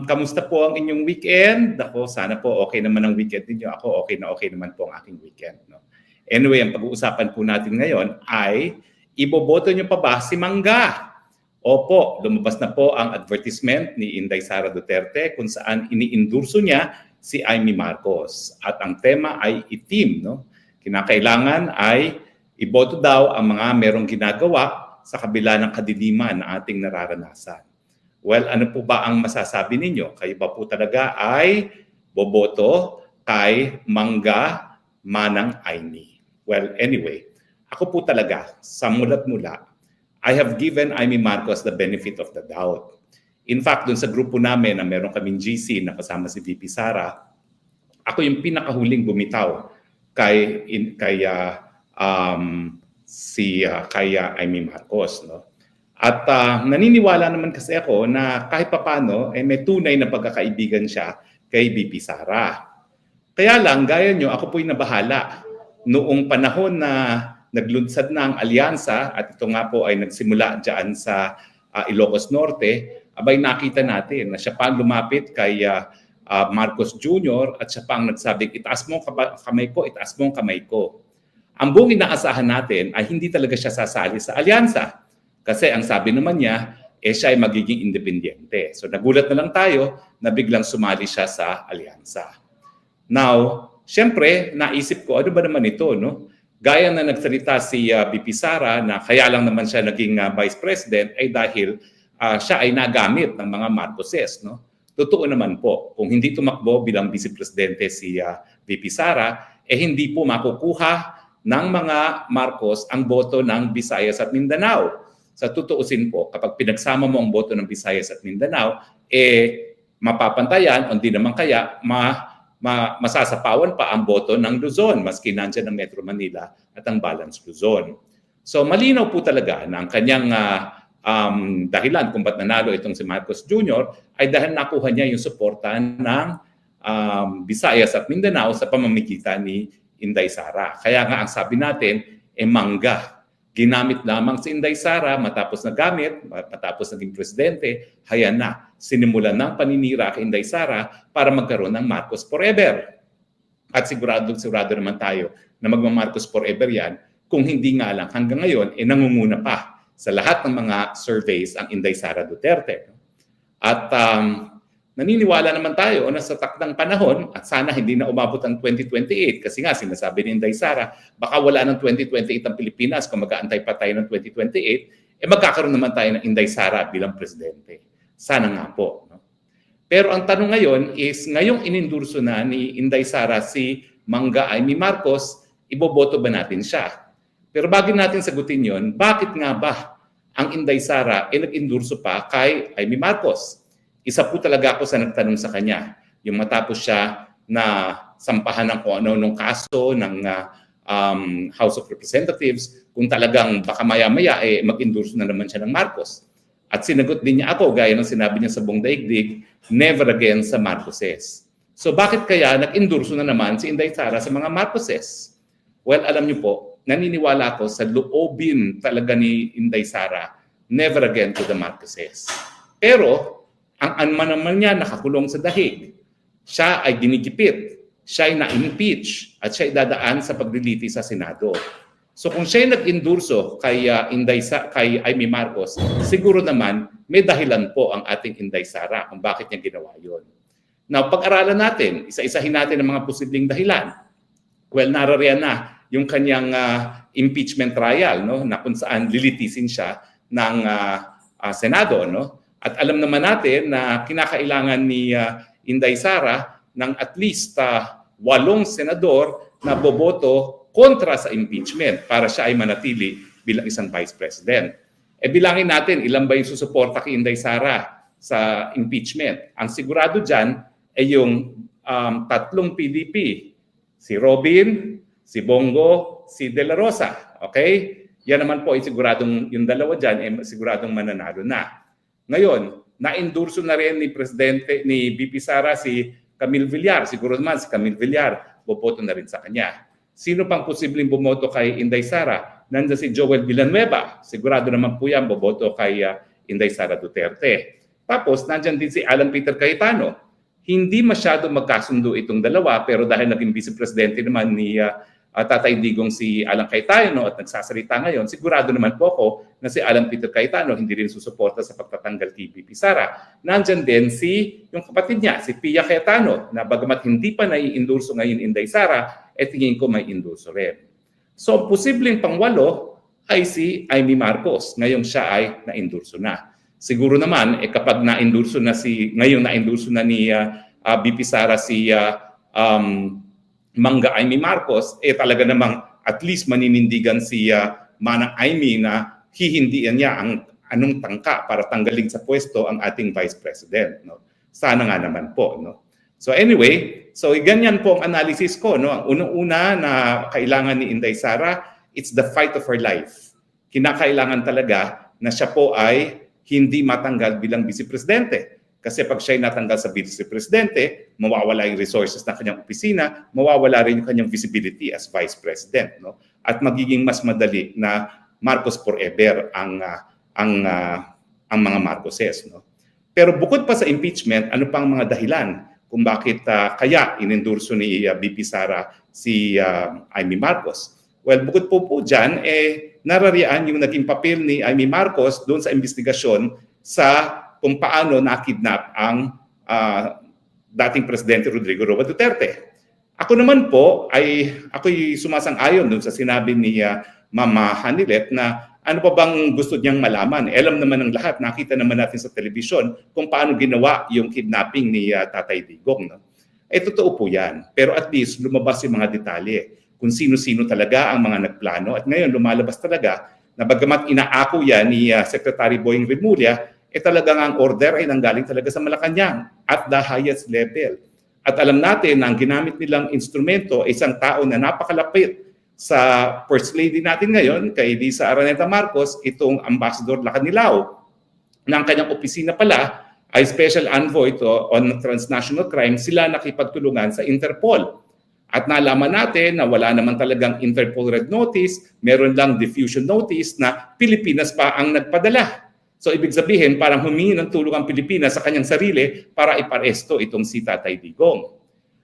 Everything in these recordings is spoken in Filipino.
Kamusta po ang inyong weekend? Ako, sana po okay naman ang weekend ninyo. Ako, okay na okay naman po ang aking weekend. No? Anyway, ang pag-uusapan po natin ngayon ay iboboto nyo pa ba si Mangga? Opo, lumabas na po ang advertisement ni Inday Sara Duterte kung saan iniindurso niya si Amy Marcos. At ang tema ay itim. No? Kinakailangan ay iboto daw ang mga merong ginagawa sa kabila ng kadiliman na ating nararanasan. Well, ano po ba ang masasabi ninyo? Kayo ba po talaga ay boboto kay Mangga Manang Amy? Well, anyway, ako po talaga, sa mula't mula, I have given Amy Marcos the benefit of the doubt. In fact, dun sa grupo namin na meron kaming GC na kasama si VP Sara, ako yung pinakahuling bumitaw kay Amy Marcos, no? At naniniwala naman kasi ako na kahit papano may tunay na pagkakaibigan siya kay VP Sara. Kaya lang, gaya nyo, ako po'y nabahala. Noong panahon na naglunsad na ang alyansa, at ito nga po ay nagsimula dyan sa Ilocos Norte, abay nakita natin na siya pa lumapit kay Marcos Jr. at siya pa ang nagsabing, itaas mo kamay ko, itaas mo kamay ko. Ang buong inaasahan natin ay hindi talaga siya sasali sa alyansa. Kasi ang sabi naman niya, siya ay magiging independyente. So nagulat na lang tayo na biglang sumali siya sa alyansa. Now, siyempre, naisip ko, ano ba naman ito, no? Gaya na nagsalita si VP Sara na kaya lang naman siya naging Vice President ay dahil siya ay nagamit ng mga Marcoses, no? Totoo naman po, kung hindi tumakbo bilang Vice Presidente si VP Sara, hindi po makukuha ng mga Marcos ang boto ng Visayas at Mindanao. Sa tutuusin po, kapag pinagsama mo ang boto ng Visayas at Mindanao, mapapantayan o hindi naman kaya masasapawan pa ang boto ng Luzon, maski nandiyan ang Metro Manila at ang Balance Luzon. So malinaw po talaga na ang kanyang dahilan kung ba't nanalo itong si Marcos Jr. ay dahil nakuha niya yung suporta ng Visayas at Mindanao sa pamamagitan ni Inday Sara. Kaya nga ang sabi natin, Mangga. Ginamit lamang si Inday Sara matapos naging presidente, hayan na, sinimulan ng paninira kay Inday Sara para magkaroon ng Marcos Forever. At sigurado naman tayo na magma-Marcos Forever yan, kung hindi nga lang hanggang ngayon, nangunguna pa sa lahat ng mga surveys ang Inday Sara Duterte. At naniniwala naman tayo na sa takdang panahon, at sana hindi na umabot ang 2028 kasi nga sinasabi ni Inday Sara, baka wala ng 2028 ang Pilipinas kung mag-aantay pa tayo ng 2028, magkakaroon naman tayo ng Inday Sara bilang presidente. Sana nga po. No? Pero ang tanong ngayon is, ngayong inendurso na ni Inday Sara si Mangga Amy Marcos, iboboto ba natin siya? Pero bago natin sagutin yon, bakit nga ba ang Inday Sara nag-endurso pa kay Amy Marcos? Isa po talaga ako sa nagtanong sa kanya. Yung matapos siya na sampahan ng kung ano-anong kaso ng House of Representatives, kung talagang baka maya-maya mag-endorse na naman siya ng Marcos. At sinagot din niya ako, gaya ng sinabi niya sa buong daigdig, never again sa Marcoses. So bakit kaya nag-endorse na naman si Inday Sara sa mga Marcoses? Well, alam niyo po, naniniwala ako sa loobin talaga ni Inday Sara, never again to the Marcoses. Pero ang anman naman niya nakakulong sa dahig. Siya ay ginigipit, siya ay na-impeach, at siya ay dadaan sa pagliliti sa Senado. So kung siya ay nag-endurso kay Amy Marcos, siguro naman may dahilan po ang ating Inday Sara kung bakit niya ginawa yun. Now, pag-aralan natin, isa-isahin natin ang mga posibleng dahilan. Well, narariyan na yung kanyang impeachment trial, no, na kung saan lilitisin siya ng Senado, no? At alam naman natin na kinakailangan ni Inday Sara ng at least 8 senador na boboto kontra sa impeachment para siya ay manatili bilang isang vice president. Bilangin natin ilan ba yung susuporta kay Inday Sara sa impeachment. Ang sigurado dyan ay yung 3 PDP. Si Robin, si Bongo, si De La Rosa. Okay? Yan naman po ay siguradong yung dalawa dyan ay siguradong mananalo na. Ngayon, na-endorso na rin ni VP Sara si Camille Villar. Siguro naman si Camille Villar, boboto na rin sa kanya. Sino pang posibleng bumoto kay Inday Sara? Nandiyan si Joel Villanueva. Sigurado naman po yan, boboto kay Inday Sara Duterte. Tapos, nandyan din si Alan Peter Cayetano. Hindi masyado magkasundo itong dalawa, pero dahil naging vice presidente naman ni Tatay Digong si Alan Cayetano at nagsasalita ngayon, sigurado naman po ako na si Alan Peter Cayetano hindi rin susuporta sa pagtatanggal kay VP Sara. Nandyan din yung kapatid niya, si Pia Cayetano, na bagamat hindi pa nai-endorso ngayon Inday Sara, tingin ko may endorso rin. So, posibleng pangwalo ay si Amy Marcos. Ngayong siya ay na-endorso na. Siguro naman, kapag na-endorso na ngayong na-endorso na ni VP Sara si Mangga Amy Marcos, talaga namang at least maninindigan si Manang Amy na hihindihan niya ang anong tangka para tanggalin sa pwesto ang ating Vice President. No? Sana nga naman po. No? So anyway, ganyan po ang analysis ko. No? Ang unang-una na kailangan ni Inday Sara, it's the fight of her life. Kinakailangan talaga na siya po ay hindi matanggal bilang Vice Presidente. Kasi pag siya ay natanggal sa Vice Presidente, mawawala yung resources ng kanyang opisina, mawawala rin yung kanyang visibility as Vice President. No? At magiging mas madali na Marcos forever ang mga Marcoses. No? Pero bukod pa sa impeachment, ano pang mga dahilan kung bakit kaya inendorso ni VP Sara si Amy Marcos? Well, bukod po dyan, narariyan yung naging papel ni Amy Marcos doon sa investigasyon sa kung paano nakidnap ang dating Presidente Rodrigo Roa Duterte. Ako naman po ako'y sumasang-ayon doon sa sinabi ni Mama Hanilet na ano pa bang gusto niyang malaman. Alam naman ng lahat, nakita naman natin sa telebisyon kung paano ginawa yung kidnapping ni Tatay Digong. No? Totoo po yan. Pero at least lumabas yung mga detalye kung sino-sino talaga ang mga nagplano. At ngayon lumalabas talaga na bagamat inaako yan ni Secretary Boying Remulla, talagang ang order ay nanggaling talaga sa Malacanang at the highest level. At alam natin na ang ginamit nilang instrumento ay isang tao na napakalapit sa First Lady natin ngayon, kay Lisa Araneta Marcos, itong Ambassador Lacanilao, na ang kanyang opisina pala ay Special Envoy on Transnational Crime, sila nakipagtulungan sa Interpol. At nalaman natin na wala naman talagang Interpol Red Notice, meron lang diffusion notice na Pilipinas pa ang nagpadala. So ibig sabihin, parang humingi ng tulong ang Pilipinas sa kanyang sarili para iparesto itong si Tatay Digong.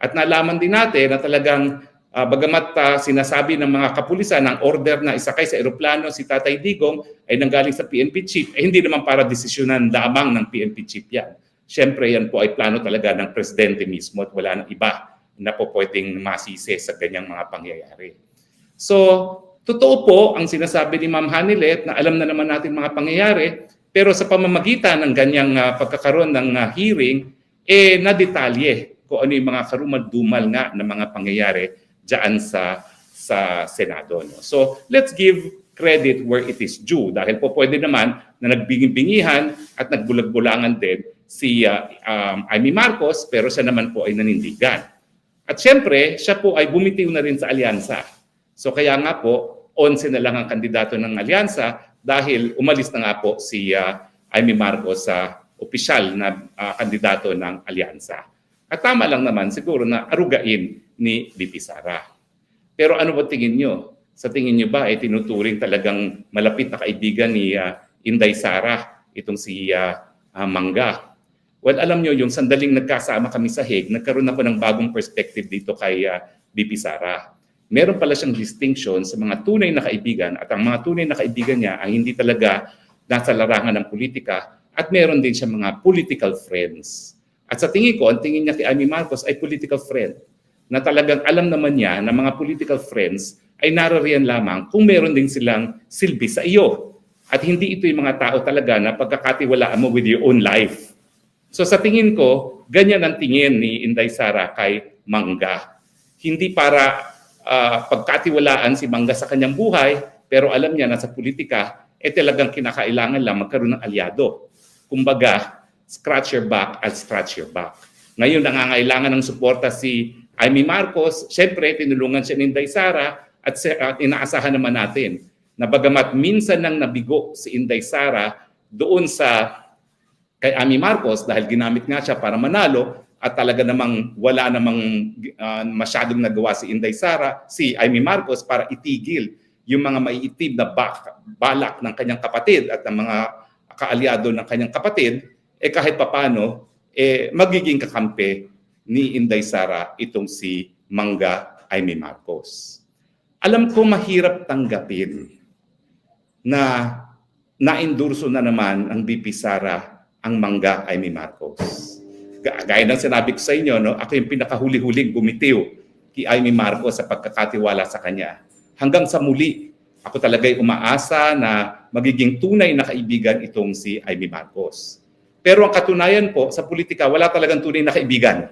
At nalaman din natin na talagang bagamat sinasabi ng mga kapulisan ng order na isakay sa eroplano si Tatay Digong ay nanggaling sa PNP chief, hindi naman para desisyonan lamang ng PNP chief yan. Siyempre yan po ay plano talaga ng presidente mismo at wala ng iba na po pwedeng masisi sa ganyang mga pangyayari. So, totoo po ang sinasabi ni Ma'am Hanilet na alam na naman natin mga pangyayari, pero sa pamamagitan ng ganyang pagkakaroon ng hearing, na-detalye kung ano yung mga karumal-dumal nga na mga pangyayari dyan sa Senado. No? So, let's give credit where it is due. Dahil po pwede naman na nagbingi-bingihan at nagbulag-bulangan din si Amy Marcos, pero siya naman po ay nanindigan. At siyempre, siya po ay bumitiw na rin sa alyansa. So kaya nga po, 11 na lang ang kandidato ng alyansa dahil umalis na nga po si Amy Marcos sa opisyal na kandidato ng alyansa. At tama lang naman siguro na arugain ni VP Sara. Pero ano ba tingin nyo? Sa tingin nyo ba ay tinuturing talagang malapit na kaibigan ni Inday Sara, itong si Mangga? Well, alam nyo, yung sandaling nagkasama kami sa Hague, nagkaroon ako ng bagong perspective dito kay VP Sara. Meron pala siyang distinction sa mga tunay na kaibigan at ang mga tunay na kaibigan niya ay hindi talaga nasa larangan ng politika at meron din siya mga political friends. At sa tingin ko, ang tingin niya kay Amy Marcos ay political friend na talagang alam naman niya na mga political friends ay narariyan lamang kung meron din silang silbi sa iyo. At hindi ito yung mga tao talaga na pagkakatiwalaan mo with your own life. So sa tingin ko, ganyan ang tingin ni Inday Sara kay Mangga. Hindi para pagkatiwalaan si Mangga sa kanyang buhay, pero alam niya na sa politika, talagang kinakailangan lang magkaroon ng alyado. Kumbaga, scratch your back at scratch your back. Ngayon, nangangailangan ng suporta si Amy Marcos. Siyempre, tinulungan siya ni Inday Sara at inaasahan naman natin na bagamat minsan nang nabigo si Inday Sara doon kay Amy Marcos dahil ginamit nga siya para manalo at talaga namang wala namang masyadong nagawa si Inday Sara, si Amy Marcos para itigil yung mga maiitim na balak ng kanyang kapatid at ng mga kaalyado ng kanyang kapatid, kahit papano, magiging kakampi ni Inday Sara itong si Mangga Aimee Marcos. Alam ko mahirap tanggapin na na-endorso na naman ang VP Sara ang Mangga Aimee Marcos. Gaya ng sinabi ko sa inyo, no, ako yung pinakahuli-huling bumitiw kay Aimee Marcos sa pagkakatiwala sa kanya. Hanggang sa muli, ako talaga'y umaasa na magiging tunay na kaibigan itong si Aimee Marcos. Pero ang katunayan po, sa politika, wala talagang tunay na kaibigan.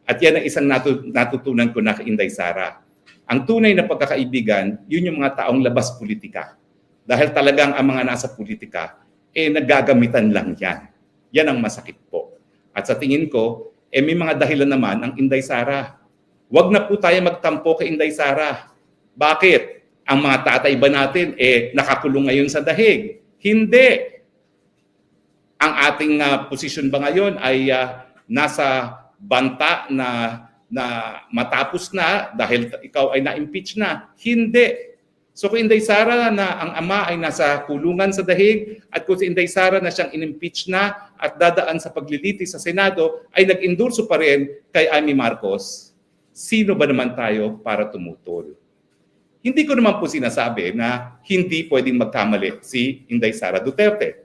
At yan ang isang natutunan ko na kay Inday Sara. Ang tunay na pagkakaibigan, yun yung mga taong labas politika. Dahil talagang ang mga nasa politika, naggagamitan lang yan. Yan ang masakit po. At sa tingin ko, may mga dahilan naman ang Inday Sara. Huwag na po tayo magtampo kay Inday Sara. Bakit? Ang mga tatay ba natin nakakulong ngayon sa dahig? Hindi. Ang ating posisyon ba ngayon ay nasa banta na matapos na dahil ikaw ay na-impeach na? Hindi. So kung Inday Sara na ang ama ay nasa kulungan sa dahig at kung si Inday Sara na siyang in-impeach na at dadaan sa paglilitis sa Senado ay nag-endorso pa rin kay Aimee Marcos, sino ba naman tayo para tumutol? Hindi ko naman po sinasabi na hindi pwedeng magkamali si Inday Sara Duterte.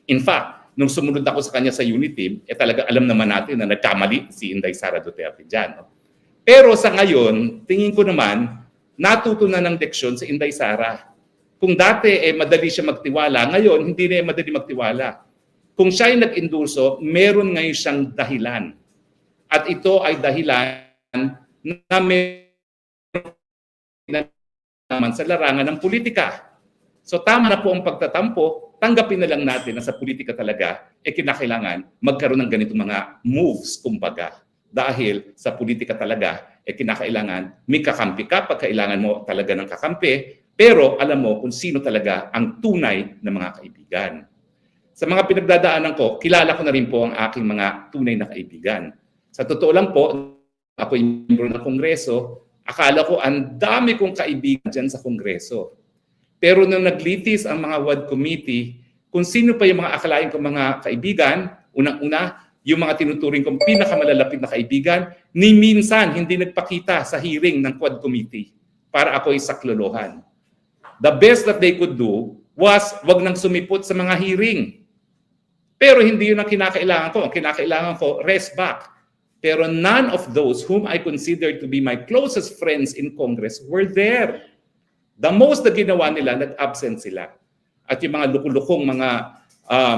In fact, nung sumunod ako sa kanya sa unit team, talaga alam naman natin na nagkamali si Inday Sara Duterte dyan. No? Pero sa ngayon, tingin ko naman, natuto na ng leksyon si Inday Sara. Kung dati madali siya magtiwala, ngayon hindi na madali magtiwala. Kung siya ay nag-endorso, meron ngayon siyang dahilan. At ito ay dahilan na may naman sa larangan ng politika. So tama na po ang pagtatampo, tanggapin na lang natin na sa politika talaga kinakailangan magkaroon ng ganitong mga moves, kumbaga. Dahil sa politika talaga kinakailangan may kakampi ka pag kailangan mo talaga ng kakampi, pero alam mo kung sino talaga ang tunay na mga kaibigan. Sa mga pinagdadaanan ko, kilala ko na rin po ang aking mga tunay na kaibigan. Sa totoo lang po, ako yung membro ng Kongreso, akala ko ang dami kong kaibigan dyan sa Kongreso. Pero nung naglitis ang mga WAD committee, kung sino pa yung mga akalain kong mga kaibigan, unang-una, yung mga tinuturing kong pinakamalalapit na kaibigan, ni minsan hindi nagpakita sa hearing ng Quad Committee para ako ay saklolohan. The best that they could do was wag nang sumipot sa mga hearing. Pero hindi yun ang kinakailangan ko. Ang kinakailangan ko, rest back. Pero none of those whom I considered to be my closest friends in Congress were there. The most na ginawa nila, nag-absent sila. At yung mga lukulukong mga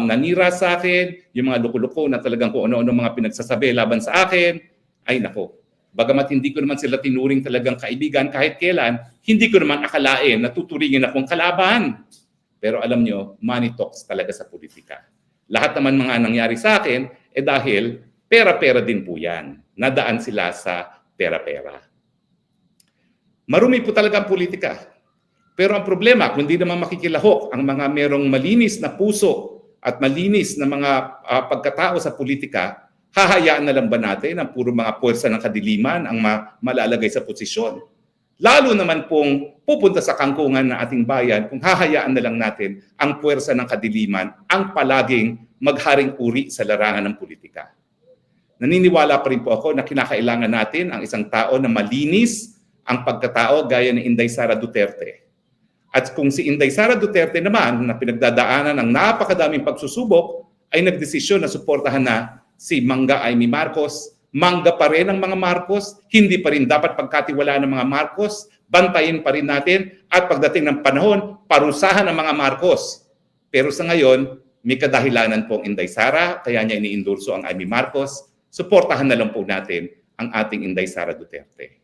nanira sa akin, yung mga lukulukong na talagang kung ano-ano mga pinagsasabi laban sa akin, ay nako. Bagamat hindi ko naman sila tinuring talagang kaibigan kahit kailan, hindi ko naman akalain na tuturingin akong kalaban. Pero alam nyo, money talks talaga sa politika. Lahat naman mga nangyari sa akin, dahil pera-pera din po yan. Nadaan sila sa pera-pera. Marumi po talaga ang politika. Pero ang problema, kung di naman makikilahok ang mga merong malinis na puso at malinis na mga pagkatao sa politika, hahayaan na lang ba natin ang puro mga puwersa ng kadiliman ang malalagay sa posisyon? Lalo naman pong pupunta sa kangkungan ng ating bayan kung hahayaan na lang natin ang puwersa ng kadiliman ang palaging magharing uri sa larangan ng politika. Naniniwala pa rin po ako na kinakailangan natin ang isang tao na malinis ang pagkatao gaya ni Inday Sara Duterte. At kung si Inday Sara Duterte naman na pinagdadaanan ng napakadaming pagsusubok ay nagdesisyon na suportahan na si Mangga Aimee Marcos, mangga pa rin ang mga Marcos, hindi pa rin dapat pagkatiwalaan ng mga Marcos, bantayin pa rin natin at pagdating ng panahon, parusahan ang mga Marcos. Pero sa ngayon, may kadahilanan po ang Inday Sara, kaya niya iniendorso ang Aimee Marcos, suportahan na lang po natin ang ating Inday Sara Duterte.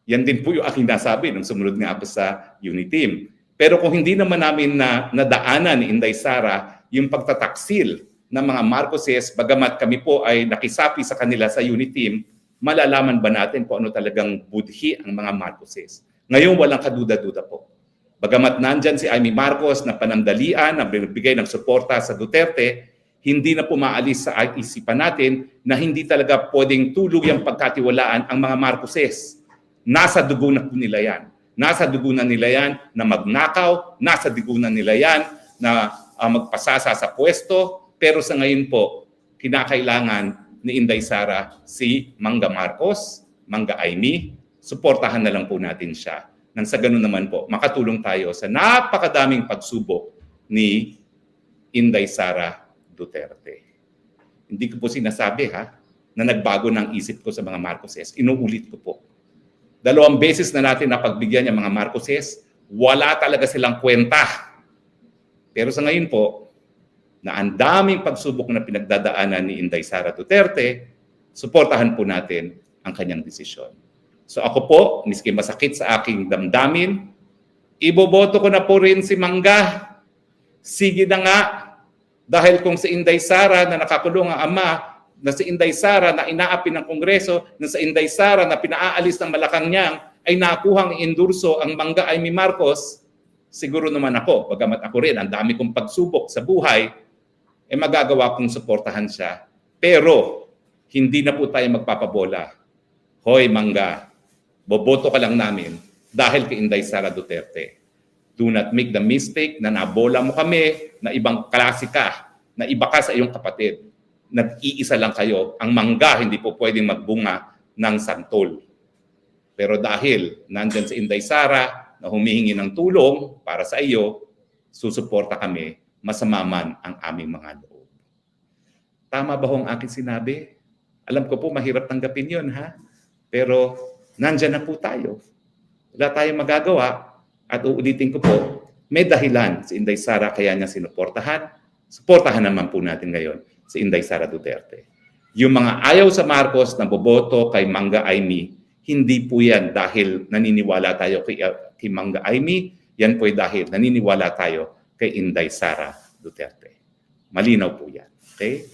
Yan din po yung aking nasabi nung sumunod nga ako sa unit team. Pero kung hindi naman namin nadaanan ni Inday Sara yung pagtataksil ng mga Marcoses, bagamat kami po ay nakisapi sa kanila sa unit team, malalaman ba natin kung ano talagang budhi ang mga Marcoses? Ngayon walang kaduda-duda po. Bagamat nandyan si Aimee Marcos na panandalian, na binibigay ng suporta sa Duterte, hindi na pumaalis sa isipan natin na hindi talaga pwedeng tuluyang pagkatiwalaan ang mga Marcoses. Nasa dugo na po nila yan. Nasa dugo na nila yan na magnakaw, nasa dugo na nila yan na magpasasa sa pwesto, Pero sa ngayon po, kinakailangan ni Inday Sara si Mangga Marcos, Mangga Aimee, suportahan na lang po natin siya. Nang sa ganun naman po, makatulong tayo sa napakadaming pagsubok ni Inday Sara Duterte. Hindi ko po sinasabi na nagbago ng isip ko sa mga Marcoses. Inuulit ko po. 2 beses na natin napagbigyan yung mga Marcoses, wala talaga silang kwenta. Pero sa ngayon po, na ang daming pagsubok na pinagdadaanan ni Inday Sara Duterte, suportahan po natin ang kanyang desisyon. So ako po, miski masakit sa aking damdamin, iboboto ko na po rin si Mangga. Sige na nga, dahil kung si Inday Sara na nakakulong ang ama, na si Inday Sara na inaapi ng Kongreso, na si Inday Sara na pinaalis ng Malacanang, ay nakuhang endurso ang Mangga Aimee Marcos, siguro naman ako, bagamat ako rin, ang dami kong pagsubok sa buhay, magagawa kong suportahan siya. Pero, hindi na po tayo magpapabola. Hoy Mangga, boboto ka lang namin dahil kay Inday Sara Duterte. Do not make the mistake na nabola mo kami, na ibang klase ka, na iba ka sa iyong kapatid. Nag-iisa lang kayo. Ang Mangga hindi po pwedeng magbunga ng santol. Pero dahil nandyan si Inday Sara na humihingi ng tulong para sa iyo, susuporta kami, masama man ang aming mga loob. Tama ba ho ang aking sinabi? Alam ko po mahirap tanggapin yun Pero nandyan na po tayo. Wala tayong magagawa. At uulitin ko po, may dahilan si Inday Sara kaya niya sinuportahan. Suportahan naman po natin ngayon si Inday Sara Duterte. Yung mga ayaw sa Marcos na boboto kay Mangga Aimee, hindi po yan dahil naniniwala tayo kay Mangga Aimee, yan po ay dahil naniniwala tayo kay Inday Sara Duterte. Malinaw po yan. Okay?